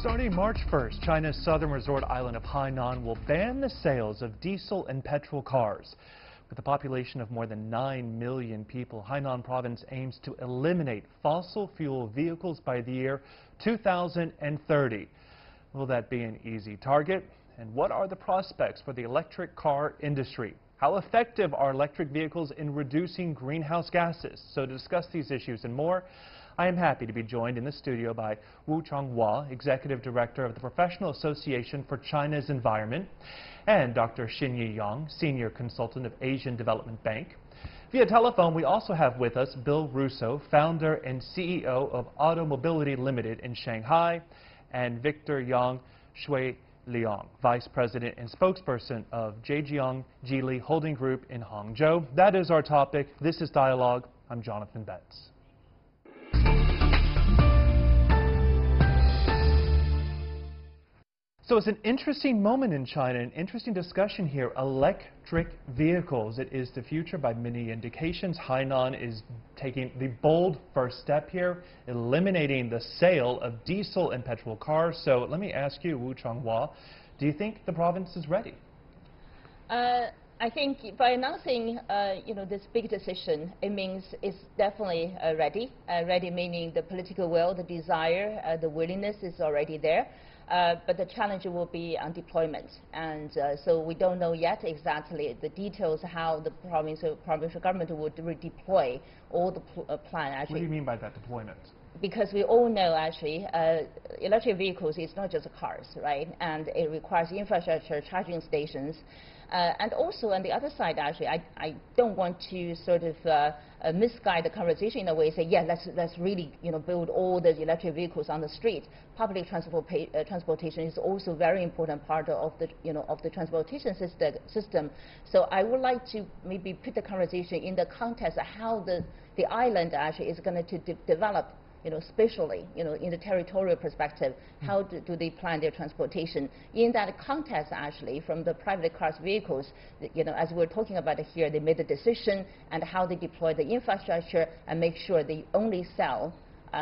Starting March 1st, China's southern resort island of Hainan will ban the sales of diesel and petrol cars. With a population of more than 9 million people, Hainan Province aims to eliminate fossil fuel vehicles by the year 2030. Will that be an easy target? And what are the prospects for the electric car industry? How effective are electric vehicles in reducing greenhouse gases? So to discuss these issues and more, I am happy to be joined in the studio by Wu Changhua, Executive Director of the Professional Association for China's Environment, and Dr. Xinyi Yang, Senior Consultant of Asian Development Bank. Via telephone, we also have with us Bill Russo, Founder and CEO of Automobility Limited in Shanghai, and Victor Yang Shui Liang, Vice President and Spokesperson of Zhejiang Geely Holding Group in Hangzhou. That is our topic. This is Dialogue. I'm Jonathan Betts. So it's an interesting moment in China, an interesting discussion here. Electric vehicles, it is the future by many indications. Hainan is taking the bold first step here, eliminating the sale of diesel and petrol cars. So let me ask you, Wu Changhua, do you think the province is ready? I think by announcing, this big decision, it means it's definitely ready. Ready meaning the political will, the desire, the willingness is already there. But the challenge will be on deployment, and so we don't know yet exactly the details how the provincial government would redeploy all the plan. Actually, what do you mean by that deployment? Because we all know actually, electric vehicles is not just cars, right? And it requires infrastructure, charging stations. And also on the other side, actually, I don't want to sort of misguide the conversation in a way, say, yeah, let's really, build all the electric vehicles on the street. Public transportation is also a very important part of the, of the transportation system. So I would like to maybe put the conversation in the context of how the island actually is going to develop. Spatially, in the territorial perspective, how do they plan their transportation? In that context, actually, from the private cars vehicles, as we're talking about here, they made the decision and how they deploy the infrastructure and make sure they only sell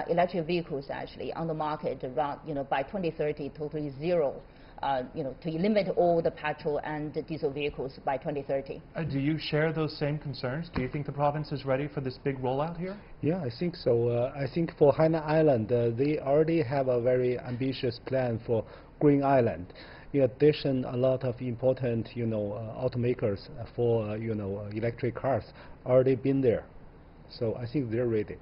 electric vehicles actually on the market around, by 2030, totally zero. To eliminate all the petrol and the diesel vehicles by 2030. Do you share those same concerns? Do you think the province is ready for this big rollout here? Yeah, I think so. I think for Hainan Island, they already have a very ambitious plan for Green Island. In addition, a lot of important, automakers for, electric cars already been there. So I think they're ready.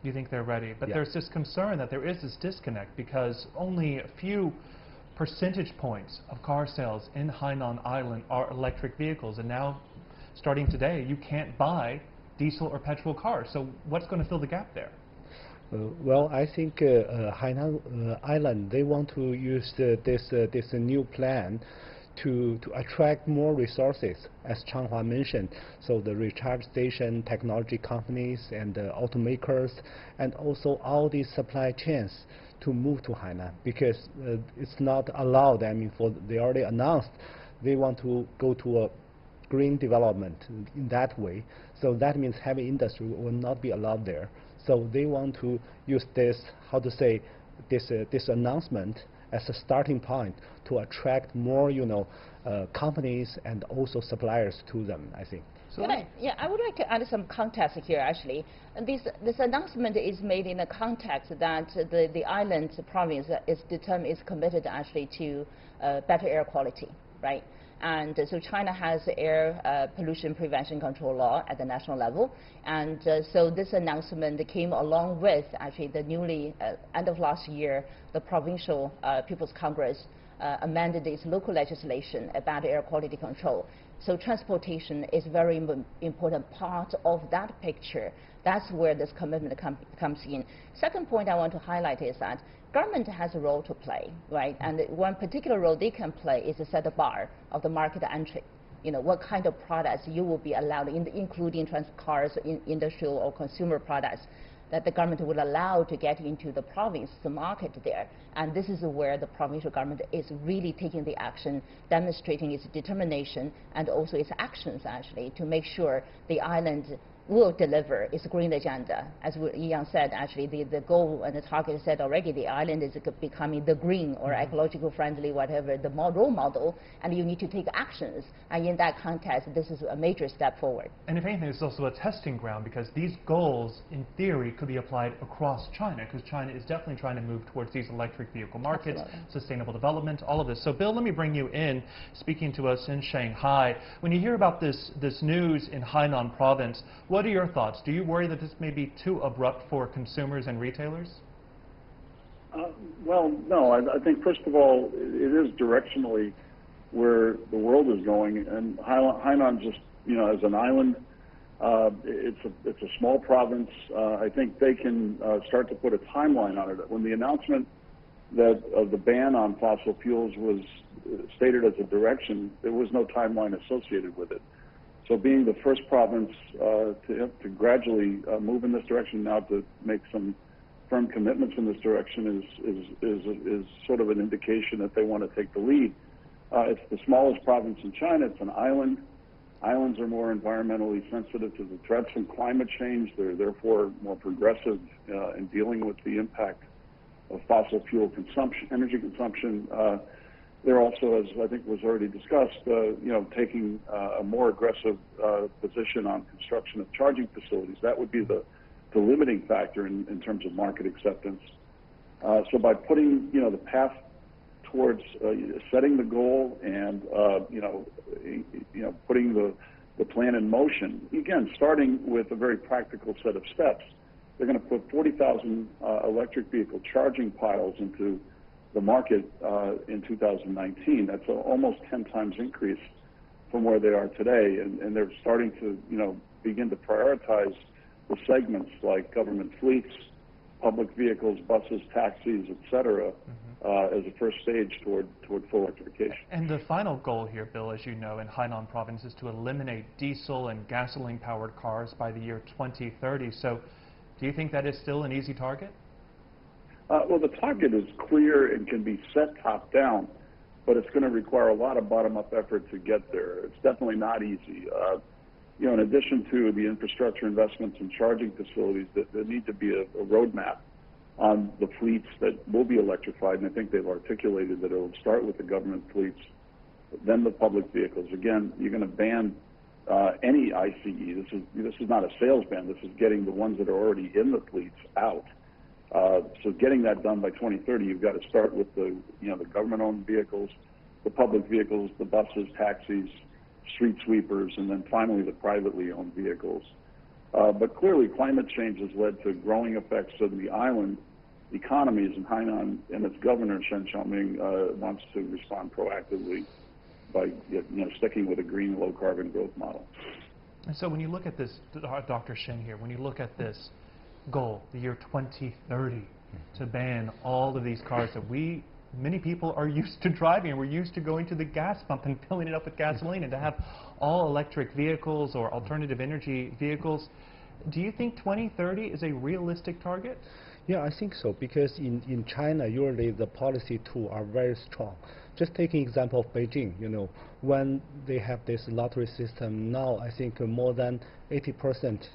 You think they're ready? But yeah, there's this concern that there is this disconnect because only a few percentage points of car sales in Hainan Island are electric vehicles, and now, starting today, you can't buy diesel or petrol cars. So what's going to fill the gap there? Well, I think Hainan Island, they want to use this new plan to attract more resources, as Changhua mentioned. So the recharge station technology companies and automakers, and also all these supply chains to move to Hainan, because it's not allowed. I mean, they already announced they want to go to a green development in that way. So that means heavy industry will not be allowed there. So they want to use this, this announcement as a starting point to attract more, companies and also suppliers to them, I think. So I would like to add some context here, actually. And this announcement is made in a context that the island province is committed actually to better air quality, right? And so China has air pollution prevention control law at the national level. And so this announcement came along with actually the newly, end of last year, the Provincial People's Congress amended its local legislation about air quality control. So transportation is a very important part of that picture. That's where this commitment comes in. Second point I want to highlight is that government has a role to play, right? And one particular role they can play is to set the bar of the market entry. What kind of products you will be allowed, including cars, industrial or consumer products, that the government would allow to get into the province, the market there. And this is where the provincial government is really taking the action, demonstrating its determination and also its actions actually to make sure the island will deliver its green agenda. As Yang said, actually, the goal and the target said already, the island is becoming the green or ecological friendly, whatever, the role model, and you need to take actions. And in that context, this is a major step forward. And if anything, it's also a testing ground, because these goals, in theory, could be applied across China, because China is definitely trying to move towards these electric vehicle markets, Absolutely. sustainable development, all of this. So, Bill, let me bring you in, speaking to us in Shanghai. When you hear about this news in Hainan Province, what are your thoughts? Do you worry that this may be too abrupt for consumers and retailers? Well, no. I think, first of all, it is directionally where the world is going, and Hainan just, as an island, it's a small province. I think they can start to put a timeline on it. When the announcement of the ban on fossil fuels was stated as a direction, there was no timeline associated with it. So being the first province to gradually move in this direction, now to make some firm commitments in this direction is sort of an indication that they want to take the lead. It's the smallest province in China. It's an island. Islands are more environmentally sensitive to the threats from climate change. They're therefore more progressive in dealing with the impact of fossil fuel consumption, energy consumption. They're also, as I think was already discussed, taking a more aggressive position on construction of charging facilities. That would be the limiting factor in terms of market acceptance. So by putting, the path towards setting the goal and, putting the plan in motion, again, starting with a very practical set of steps, they're going to put 40,000 electric vehicle charging piles into the market in 2019. That's almost 10 times increase from where they are today, and they're starting to, begin to prioritize the segments like government fleets, public vehicles, buses, taxis, etc., as a first stage toward full electrification. And the final goal here, Bill, as you know, in Hainan Province is to eliminate diesel and gasoline-powered cars by the year 2030. So, do you think that is still an easy target? Well, the target is clear and can be set top-down, but it's going to require a lot of bottom-up effort to get there. It's definitely not easy. In addition to the infrastructure investments in charging facilities, there need to be a roadmap on the fleets that will be electrified, and I think they've articulated that it will start with the government fleets, then the public vehicles. Again, you're going to ban any ICE. This is not a sales ban. This is getting the ones that are already in the fleets out. So getting that done by 2030, you've got to start with the government-owned vehicles, the public vehicles, the buses, taxis, street sweepers, and then finally the privately owned vehicles. But clearly, climate change has led to growing effects of the island economies, and Hainan and its governor, Shen Xiaoming, wants to respond proactively by sticking with a green, low-carbon growth model. And so when you look at this, Dr. Shen here, when you look at this goal, the year 2030, to ban all of these cars that many people are used to driving, and we're used to going to the gas pump and filling it up with gasoline, and to have all electric vehicles or alternative energy vehicles, do you think 2030 is a realistic target? Yeah, I think so, because in China, usually the policy tools are very strong. Just taking example of Beijing, when they have this lottery system now, I think more than 80%,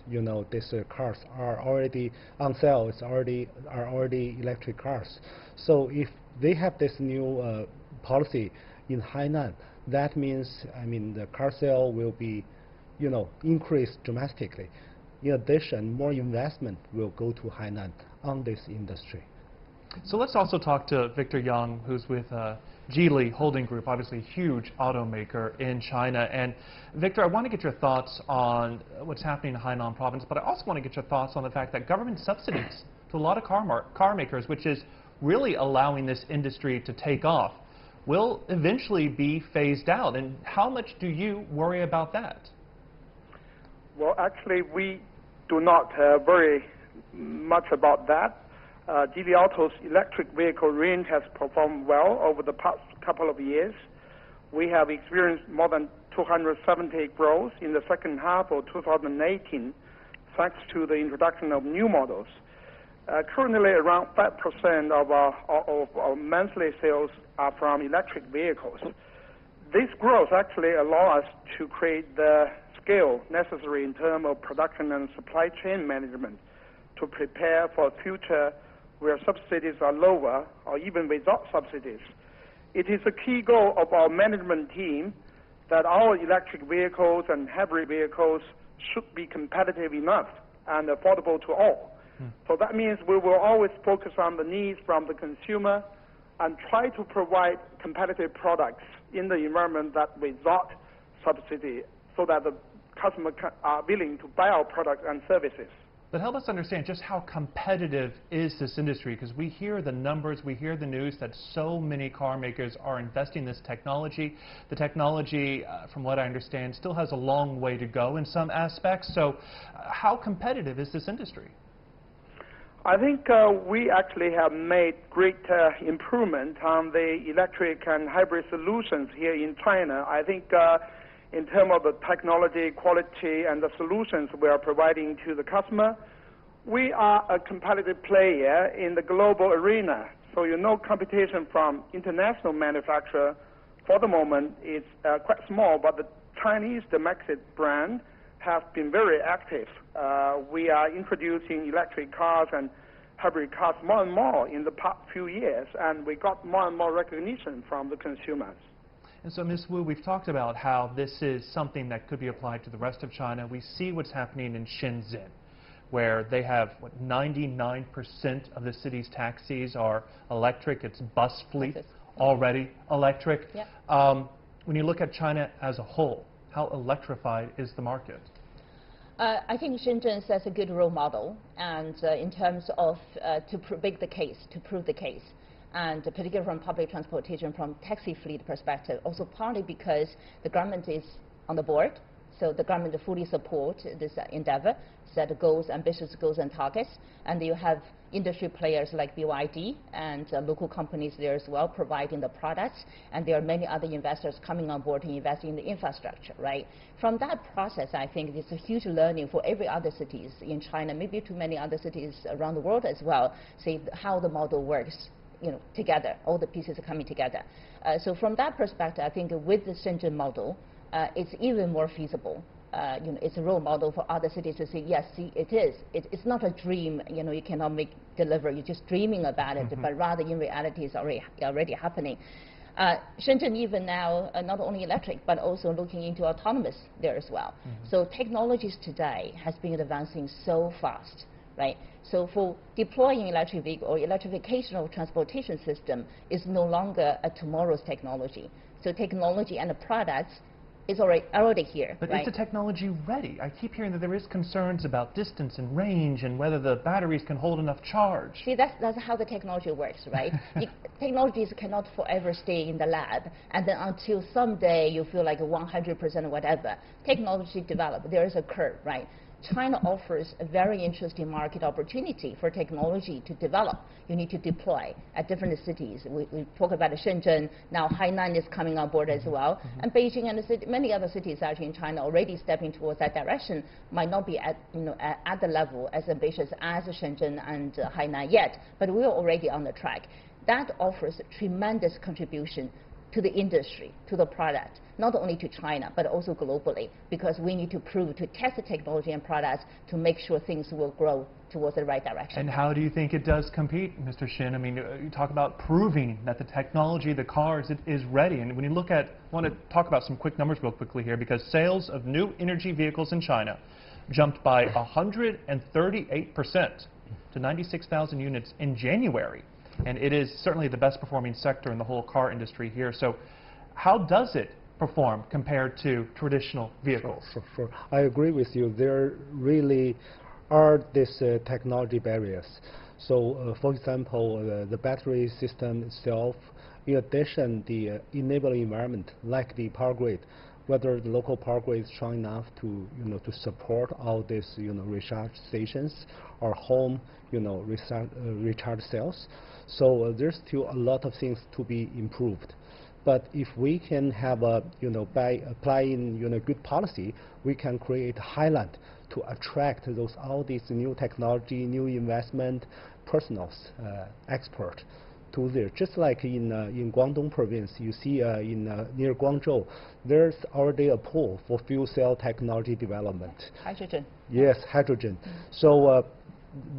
these cars are already on sale. Are already electric cars. So if they have this new policy in Hainan, that means, the car sale will be, increased dramatically. In addition, more investment will go to Hainan on this industry. So let's also talk to Victor Yang, who's with Geely Holding Group, obviously a huge automaker in China. And Victor, I want to get your thoughts on what's happening in Hainan Province, but I also want to get your thoughts on the fact that government subsidies to a lot of car makers, which is really allowing this industry to take off, will eventually be phased out. And how much do you worry about that? Well, actually, we do not worry much about that. Geely Auto's electric vehicle range has performed well over the past couple of years. We have experienced more than 270 growth in the second half of 2018, thanks to the introduction of new models. Currently, around 5% of our monthly sales are from electric vehicles. This growth actually allows us to create the scale necessary in terms of production and supply chain management to prepare for a future where subsidies are lower or even without subsidies. It is a key goal of our management team that our electric vehicles and hybrid vehicles should be competitive enough and affordable to all. So that means we will always focus on the needs from the consumer and try to provide competitive products in the environment that without subsidy so that the customer are willing to buy our products and services. But help us understand just how competitive is this industry, because we hear the numbers, we hear the news that so many car makers are investing in this technology. The technology, from what I understand, still has a long way to go in some aspects. So how competitive is this industry? I think we actually have made great improvement on the electric and hybrid solutions here in China. I think in terms of the technology, quality, and the solutions we are providing to the customer, we are a competitive player in the global arena. So you know, competition from international manufacturer for the moment is quite small, but the Chinese domestic brand have been very active. We are introducing electric cars and hybrid cars more and more in the past few years, and we got more and more recognition from the consumers. And so, Ms. Wu, we've talked about how this is something that could be applied to the rest of China. We see what's happening in Shenzhen, where they have, 99% of the city's taxis are electric. Its bus fleet already electric. Yep. When you look at China as a whole, how electrified is the market? I think Shenzhen sets a good role model, and in terms of to prove the case, and particularly from public transportation, from taxi fleet perspective, also partly because the government is on the board, so the government fully support this endeavor, set goals, ambitious goals and targets, and you have industry players like BYD and local companies there as well providing the products, and there are many other investors coming on board to invest in the infrastructure, right? From that process, I think it's a huge learning for every other cities in China, maybe to many other cities around the world as well, see how the model works, you know, together, all the pieces are coming together. So from that perspective, I think with the Shenzhen model, it's even more feasible. You know, it's a role model for other cities to say, yes, see, it is. It's not a dream, you know, you cannot deliver, you're just dreaming about it, but rather in reality it's already happening. Shenzhen even now, not only electric, but also looking into autonomous there as well. So technologies today has been advancing so fast, right? So for deploying electric vehicle or electrification of transportation system is no longer a tomorrow's technology. So technology and the products is already here. But right? is the technology ready? I keep hearing that there is concerns about distance and range and whether the batteries can hold enough charge. See, that's how the technology works, right? Technologies cannot forever stay in the lab, and then until someday you feel like 100% or whatever. Technology develop, there is a curve, right? China offers a very interesting market opportunity for technology to develop. You need to deploy at different cities. We talk about Shenzhen, now Hainan is coming on board as well, and Beijing and many other cities actually in China already stepping towards that direction, might not be at, you know, at the level as ambitious as Shenzhen and Hainan yet, but we're already on the track. That offers tremendous contribution to the industry, to the product, not only to China, but also globally, because we need to prove, to test the technology and products to make sure things will grow towards the right direction. And how do you think it does compete, Mr. Shin? I mean, you talk about proving that the technology, the cars, it is ready. And when you look at, I want to talk about some quick numbers real quickly here, because sales of new energy vehicles in China jumped by 138% to 96,000 units in January. And it is certainly the best performing sector in the whole car industry here. So how does it perform compared to traditional vehicles? Sure. I agree with you. There really are these technology barriers. So, for example, the battery system itself, in addition, the enabling environment, like the power grid, whether the local power grid is strong enough to, you know, to support all these, you know, recharge stations or home, you know, recharge cells. So there's still a lot of things to be improved. But if we can have a, you know, by applying, you know, good policy, we can create Hainan to attract all these new technology, new investment, personals, expert to there. Just like in Guangdong province, you see near Guangzhou, there's already a pool for fuel cell technology development. Hydrogen. Yes, hydrogen. So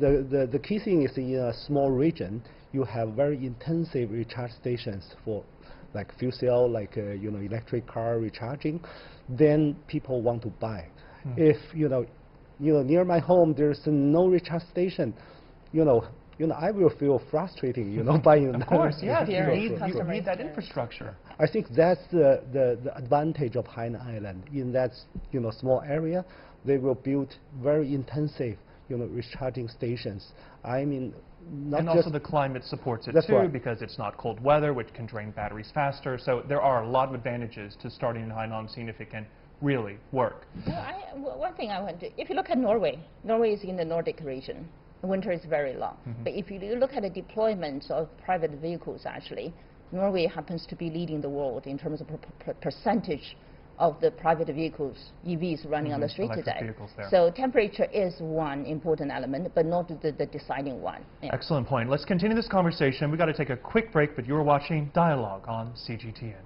the key thing is in a small region, you have very intensive recharge stations for like fuel cell, like electric car recharging. Then people want to buy. If near my home there's no recharge station, I will feel frustrating, buying. Of course, yeah. You You need that infrastructure. I think that's the advantage of Hainan Island. In that small area, they will build very intensive recharging stations. I mean, not and just also the climate supports it that's too, right. because it's not cold weather, which can drain batteries faster. So there are a lot of advantages to starting in Hainan, seeing if it can really work. One thing I want to, if you look at Norway is in the Nordic region. The winter is very long. But if you look at the deployment of private vehicles, actually, Norway happens to be leading the world in terms of percentage of the private vehicles, EVs running on the street Electric today. vehicles there. So temperature is one important element, but not the deciding one. Yeah. Excellent point. Let's continue this conversation. We've got to take a quick break, but you're watching Dialogue on CGTN.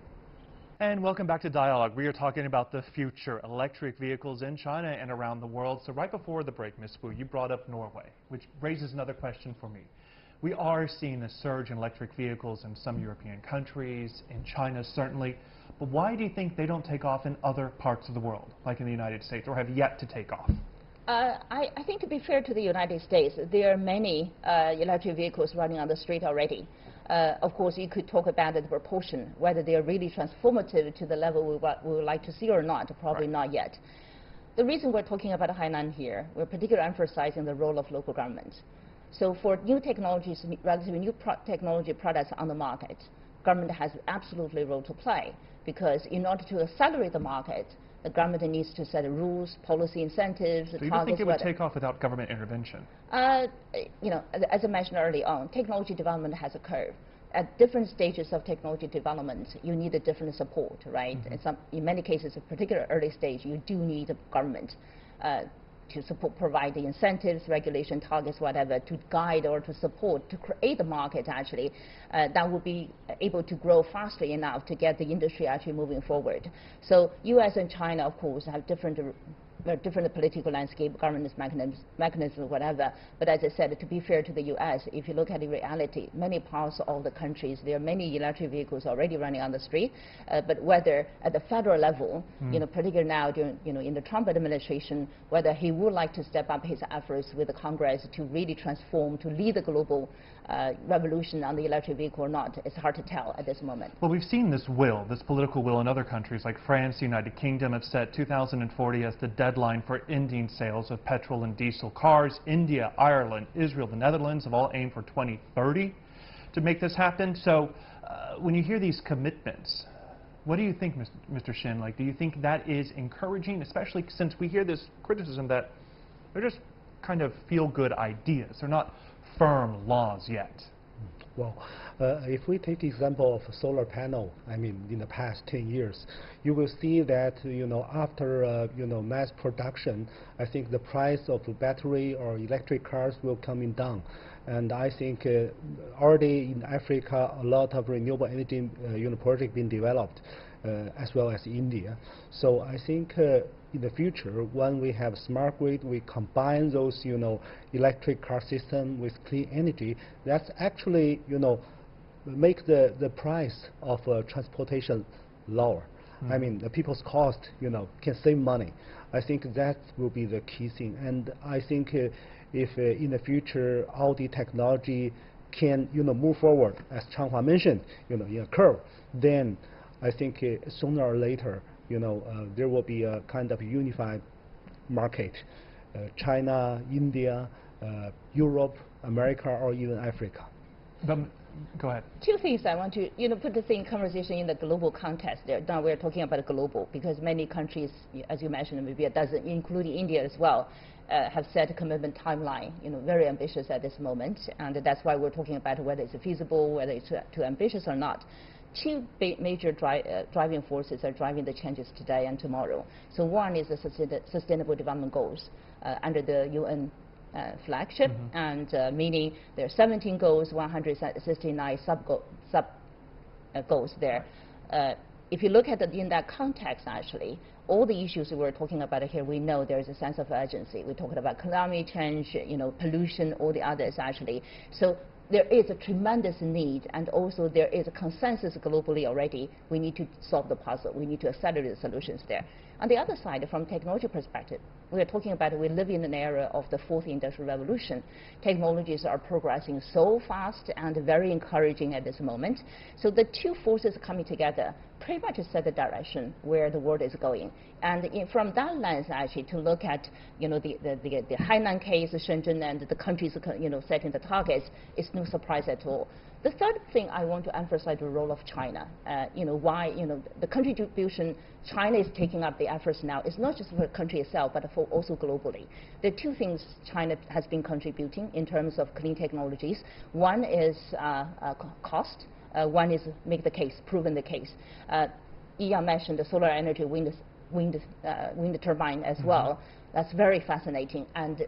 And welcome back to Dialogue. We are talking about the future electric vehicles in China and around the world. So right before the break, Ms. Wu, you brought up Norway, which raises another question for me. We are seeing a surge in electric vehicles in some European countries, in China certainly, but why do you think they don't take off in other parts of the world, like in the United States, or have yet to take off? I think to be fair to the United States, there are many electric vehicles running on the street already. Of course, you could talk about the proportion, whether they are really transformative to the level we would like to see or not, probably not yet. The reason we're talking about Hainan here, we're particularly emphasizing the role of local government. So for new technologies, relatively new technology products on the market, government has absolutely a role to play, because in order to accelerate the market, the government needs to set rules, policy incentives, so you don't think it would take off without government intervention? As I mentioned early on, technology development has a curve. At different stages of technology development, you need a different support, right? In many cases, a particular early stage, you do need a government to support, provide the incentives, regulation targets, whatever, to guide or to support, to create the market actually that will be able to grow faster enough to get the industry actually moving forward. So U.S. and China, of course, have different political landscape, governance mechanisms, whatever. But as I said, to be fair to the U.S., if you look at the reality, many parts of the countries, there are many electric vehicles already running on the street. But whether at the federal level, particularly now during, in the Trump administration, whether he would like to step up his efforts with the Congress to really transform, to lead the global revolution on the electric vehicle or not, it's hard to tell at this moment. Well, we've seen this political will in other countries like France, the United Kingdom have set 2040 as the deadline for ending sales of petrol and diesel cars. India, Ireland, Israel, the Netherlands have all aimed for 2030 to make this happen. So when you hear these commitments, what do you think, Mr. Shin? Like, do you think that is encouraging, especially since we hear this criticism that they're just kind of feel-good ideas? They're not firm laws yet. Well, if we take the example of a solar panel, I mean, in the past 10 years, you will see that, after, mass production, I think the price of battery or electric cars will coming down. And I think already in Africa, a lot of renewable energy, projects being developed, as well as India. So I think in the future, when we have smart grid, we combine those, electric car system with clean energy. That's actually, make the price of transportation lower. I mean, the people's cost, can save money. I think that will be the key thing. And I think if in the future all the technology can, move forward, as Changhua mentioned, in a curve, then I think sooner or later, there will be a kind of unified market. China, India, Europe, America, or even Africa. Go ahead. Two things I want to, put the same conversation in the global context there. Now we're talking about global, because many countries, as you mentioned, maybe a dozen, including India as well, have set a commitment timeline, very ambitious at this moment. And that's why we're talking about whether it's feasible, whether it's too ambitious or not. Two major driving forces are driving the changes today and tomorrow. So one is the Sustainable Development Goals under the UN flagship, and meaning there are 17 goals, 169 sub goals there. If you look at it in that context, actually, all the issues we're talking about here, we know there is a sense of urgency. We're talking about climate change, pollution, all the others, actually. So there is a tremendous need, and also there is a consensus globally already. We need to solve the puzzle. We need to accelerate the solutions there. On the other side, from technology perspective, we are talking about we live in an era of the fourth industrial revolution. Technologies are progressing so fast and very encouraging at this moment. So the two forces coming together pretty much set the direction where the world is going. And from that lens, actually, to look at the Hainan case, Shenzhen, and the countries setting the targets, is no surprise at all. The third thing I want to emphasize the role of China. Why the contribution China is taking up the efforts now is not just for the country itself, but for also globally. The two things China has been contributing in terms of clean technologies. One is cost. One is make the case, proven the case. Iya mentioned the solar energy, wind turbine as well. That's very fascinating, and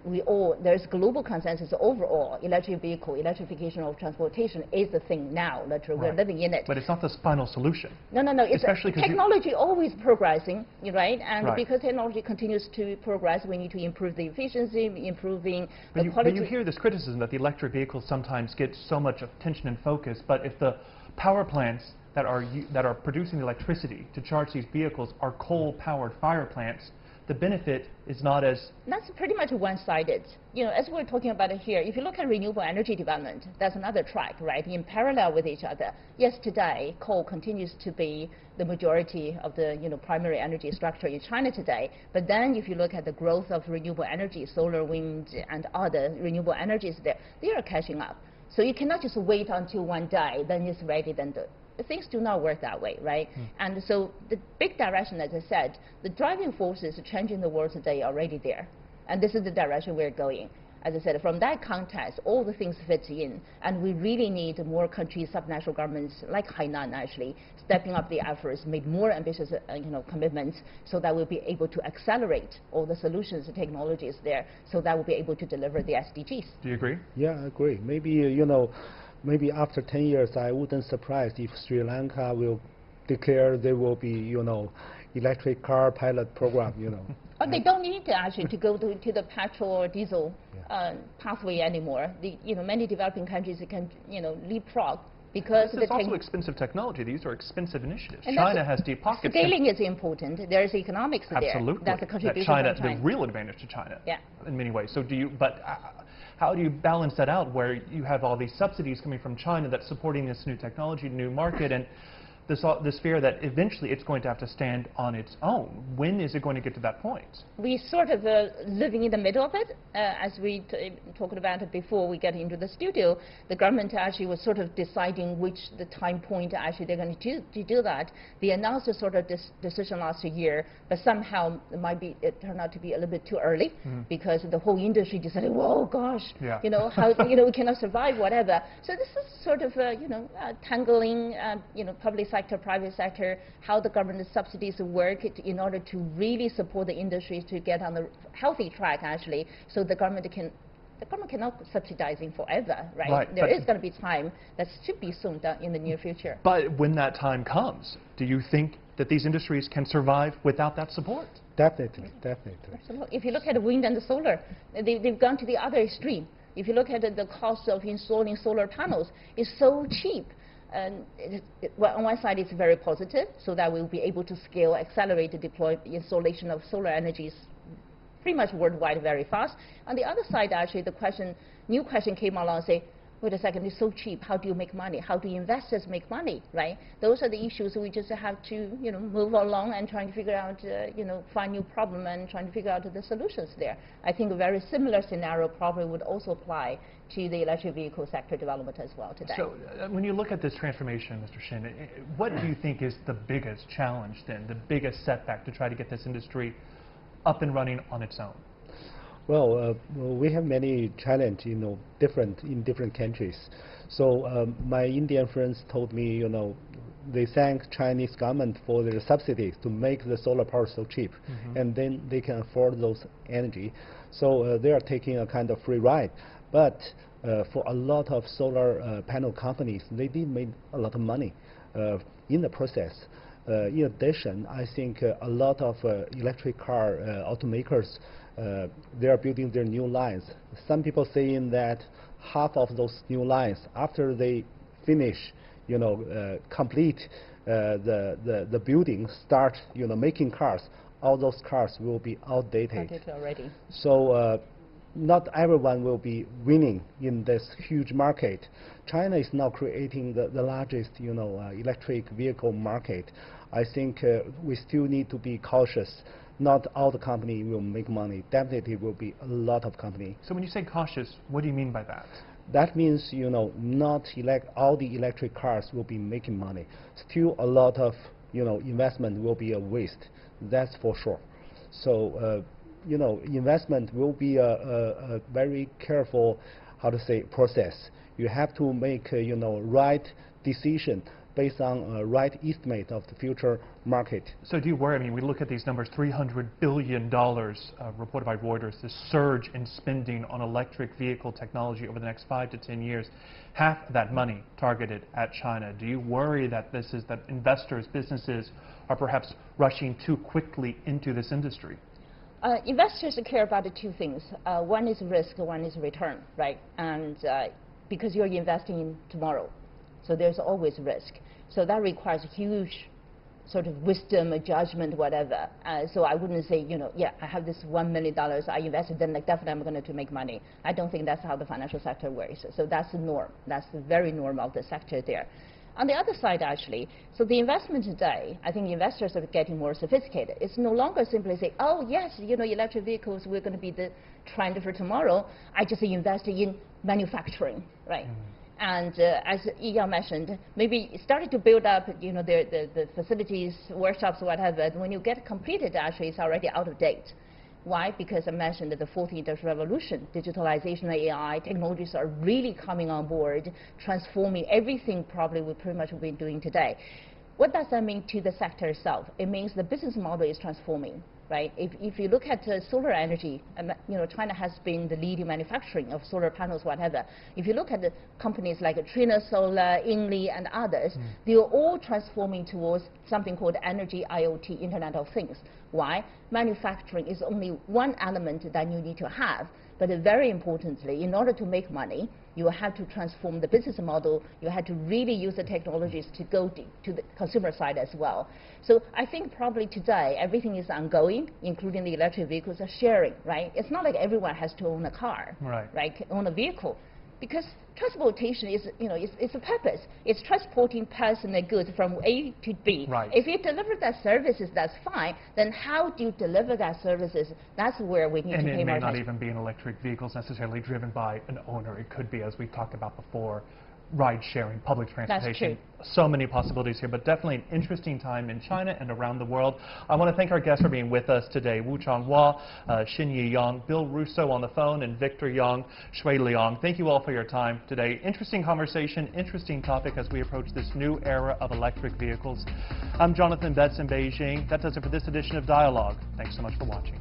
there's global consensus overall. Electric vehicle, electrification of transportation is the thing now. We're living in it. But it's not the final solution. No. It's technology always progressing, right? And because technology continues to progress, we need to improve the efficiency, improving the quality. But you hear this criticism that the electric vehicles sometimes get so much attention and focus, but if the power plants that are producing the electricity to charge these vehicles are coal-powered fire plants, the benefit is not as... That's pretty much one-sided. As we're talking about it here, if you look at renewable energy development, that's another track, right, in parallel with each other. Yes, today, coal continues to be the majority of the primary energy structure in China today. But then if you look at the growth of renewable energy, solar, wind, and other renewable energies there, they are catching up. So you cannot just wait until one day, then it's ready, then things do not work that way, right? And so the big direction, as I said, the driving forces changing the world today are already there. And this is the direction we're going. As I said, from that context, all the things fit in. And we really need more countries, subnational governments like Hainan, actually, stepping up the efforts, make more ambitious commitments, so that we'll be able to accelerate all the solutions and technologies there, so that we'll be able to deliver the SDGs. Do you agree? Yeah, I agree. Maybe after 10 years, I wouldn't surprise if Sri Lanka will declare there will be, electric car pilot program, But they don't need actually to go to the petrol or diesel pathway anymore. Many developing countries can, leapfrog. Because it's also expensive technology. These are expensive initiatives. And China has deep pockets. Scaling is important. There is economics there. Absolutely. That's a contribution China, from China. the real advantage to China. Yeah. In many ways. So how do you balance that out, where you have all these subsidies coming from China that's supporting this new technology, new market, and this fear that eventually it's going to have to stand on its own? When is it going to get to that point? We sort of living in the middle of it. As we talked about it before we get into the studio, the government actually was sort of deciding the time point actually they're going to do that. They announced a sort of decision last year, but somehow it turned out to be a little bit too early because the whole industry decided, whoa, gosh, how we cannot survive, whatever. So this is sort of tangling, public sector, private sector, how the government subsidies work in order to really support the industry to get on the healthy track, actually, so the government cannot subsidizing forever, right? There is going to be time that should be soon done in the near future. But when that time comes, do you think that these industries can survive without that support? Definitely. Absolutely. If you look at the wind and the solar, they've gone to the other extreme. If you look at the cost of installing solar panels, it's so cheap. And well, on one side, it's very positive, so that we'll be able to scale, accelerate the installation of solar energies pretty much worldwide very fast. On the other side, actually, new question came along and say, wait a second, it's so cheap. How do you make money? How do investors make money, right? Those are the issues we just have to, move along and trying to figure out, find new problem and trying to figure out the solutions there. I think a very similar scenario probably would also apply to the electric vehicle sector development as well today. So when you look at this transformation, Mr. Shin, what do you think is the biggest challenge then, the biggest setback to try to get this industry up and running on its own? Well, we have many challenges, in different countries. So my Indian friends told me, they thank Chinese government for their subsidies to make the solar power so cheap, and then they can afford those energy. So they are taking a kind of free ride. But for a lot of solar panel companies, they did make a lot of money in the process. In addition, I think a lot of electric car automakers, they are building their new lines. Some people saying that half of those new lines, after they finish, complete the building, start, making cars, all those cars will be outdated already. So not everyone will be winning in this huge market. China is now creating the largest, electric vehicle market. I think we still need to be cautious. Not all the company will make money. Definitely will be a lot of company. So when you say cautious, what do you mean by that? That means, not all the electric cars will be making money. Still a lot of, investment will be a waste. That's for sure. So, investment will be a very careful, process. You have to make, right decision based on a right estimate of the future market. So do you worry? I mean, we look at these numbers, $300 billion reported by Reuters, this surge in spending on electric vehicle technology over the next 5 to 10 years, half of that money targeted at China. Do you worry that that investors, businesses are perhaps rushing too quickly into this industry? Investors care about the two things. One is risk, one is return, right? And because you're investing in tomorrow, so there's always risk. So that requires huge sort of wisdom, judgment, whatever. So I wouldn't say, yeah, I have this $1 million, I invested, then definitely I'm going to make money. I don't think that's how the financial sector works. So that's the norm. That's the very norm of the sector there. On the other side, actually, so the investment today, I think investors are getting more sophisticated. It's no longer simply say, oh, yes, electric vehicles, we're going to be the trend for tomorrow. I just invest in manufacturing, right? And as Yi mentioned, maybe started to build up, the facilities, workshops, whatever. When you get completed, actually, it's already out of date. Why? Because I mentioned that the fourth industrial revolution, digitalization, AI, technologies are really coming on board, transforming everything probably we pretty much have been doing today. What does that mean to the sector itself? It means the business model is transforming, right? If you look at solar energy, China has been the leading manufacturing of solar panels, whatever. If you look at the companies like Trina Solar, Inli, and others, they are all transforming towards something called energy IoT, Internet of Things. Why? Manufacturing is only one element that you need to have. But very importantly, in order to make money, you have to transform the business model. You have to really use the technologies to go to the consumer side as well. So I think probably today, everything is ongoing, including the electric vehicles are sharing, right? It's not like everyone has to own a car, right? Own a vehicle. Because transportation is, it's a purpose. It's transporting person and goods from A to B. Right. If you deliver that services, that's fine. Then how do you deliver that services? That's where we need to pay more attention. And it may not even be an electric vehicles necessarily driven by an owner. It could be, as we've talked about before, ride-sharing, public transportation. That's true. So many possibilities here, but definitely an interesting time in China and around the world. I want to thank our guests for being with us today. Wu Changhua, Xinyi Yang, Bill Russo on the phone, and Victor Yang, Shui Liang. Thank you all for your time today. Interesting conversation, interesting topic as we approach this new era of electric vehicles. I'm Jonathan Betts in Beijing. That does it for this edition of Dialogue. Thanks so much for watching.